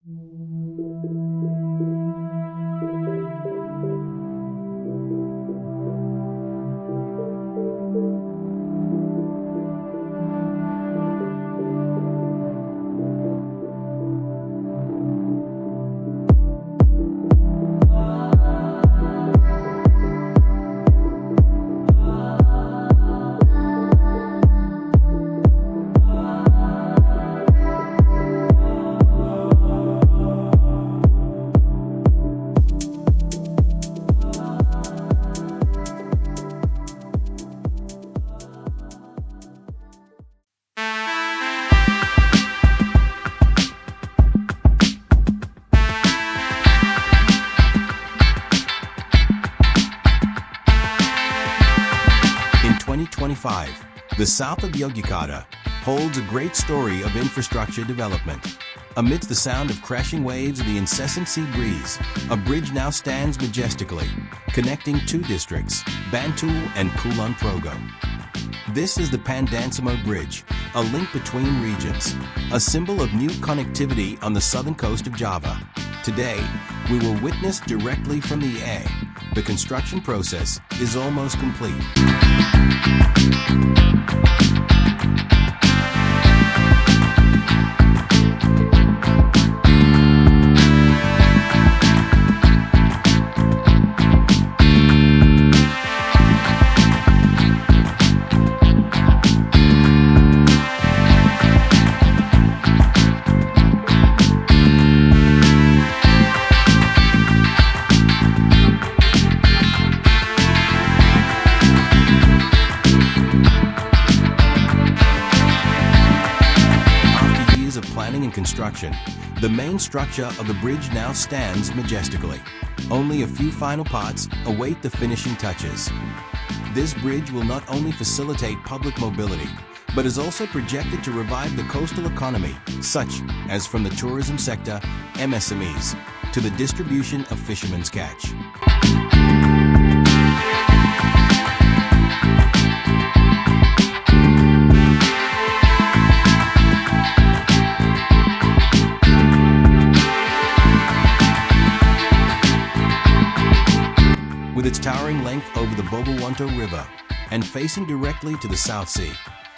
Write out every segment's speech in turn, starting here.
In 2025, the south of Yogyakarta holds a great story of infrastructure development. Amidst the sound of crashing waves and the incessant sea breeze, a bridge now stands majestically, connecting two districts, Bantul and Kulon Progo. This is the Pandansimo Bridge, a link between regions, a symbol of new connectivity on the southern coast of Java. Today, we will witness directly from the YIA. The construction process is almost complete. And construction, the main structure of the bridge now stands majestically. Only a few final parts await the finishing touches. This bridge will not only facilitate public mobility, but is also projected to revive the coastal economy, such as from the tourism sector, MSMEs, to the distribution of fishermen's catch. With its towering length over the Bobowanto River and facing directly to the South Sea,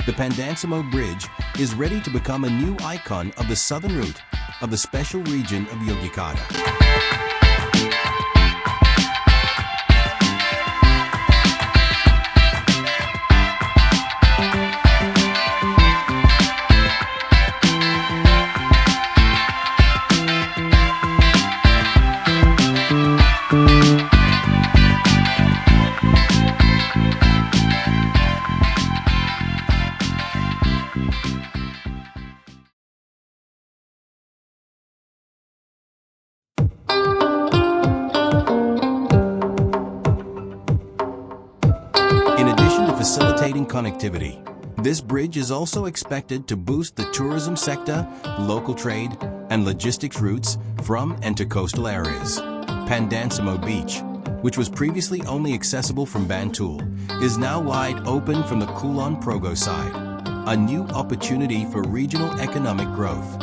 the Pandansimo Bridge is ready to become a new icon of the southern route of the special region of Yogyakarta. Facilitating connectivity, this bridge is also expected to boost the tourism sector, local trade, and logistics routes from and to coastal areas. Pandansimo Beach, which was previously only accessible from Bantul, is now wide open from the Kulon Progo side, a new opportunity for regional economic growth.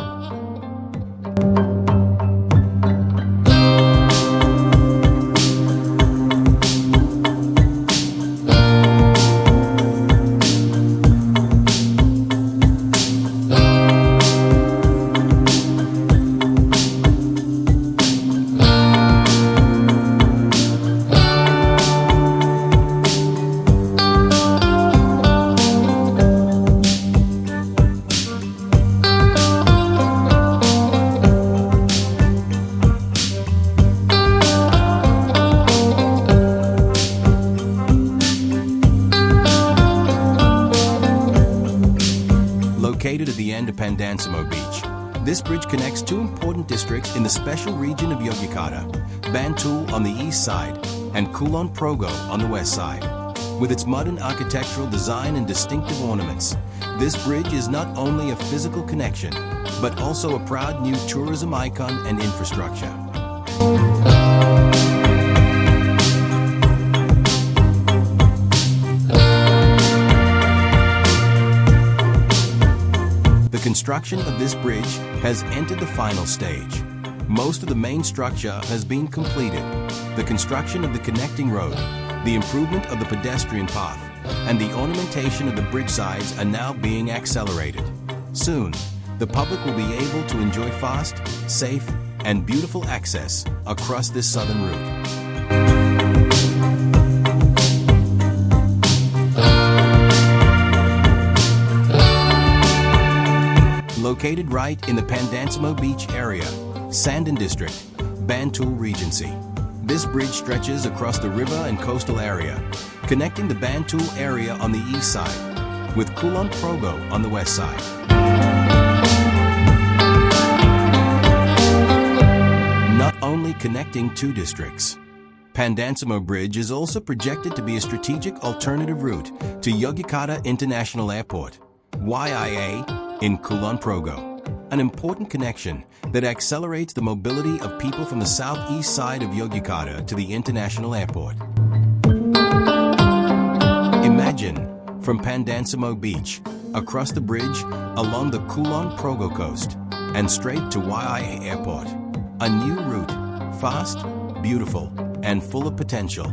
Located at the end of Pandansimo Beach, this bridge connects two important districts in the special region of Yogyakarta, Bantul on the east side and Kulon Progo on the west side. With its modern architectural design and distinctive ornaments, this bridge is not only a physical connection, but also a proud new tourism icon and infrastructure. The construction of this bridge has entered the final stage. Most of the main structure has been completed. The construction of the connecting road, the improvement of the pedestrian path, and the ornamentation of the bridge sides are now being accelerated. Soon, the public will be able to enjoy fast, safe, and beautiful access across this southern route. Located right in the Pandansimo Beach area, Sandan District, Bantul Regency. This bridge stretches across the river and coastal area, connecting the Bantul area on the east side with Kulon Progo on the west side. Not only connecting two districts, Pandansimo Bridge is also projected to be a strategic alternative route to Yogyakarta International Airport, YIA, in Kulon Progo, an important connection that accelerates the mobility of people from the southeast side of Yogyakarta to the international airport. Imagine, from Pandansimo Beach, across the bridge, along the Kulon Progo coast, and straight to YIA Airport. A new route, fast, beautiful, and full of potential.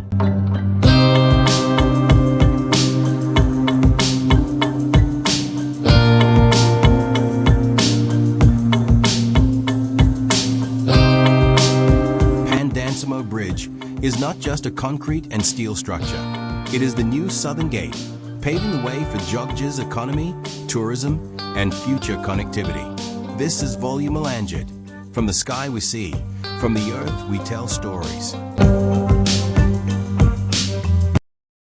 Pandansimo Bridge is not just a concrete and steel structure. It is the new southern gate, paving the way for Jogja's economy, tourism, and future connectivity. This is Volume Melanjut. From the sky we see, from the earth we tell stories.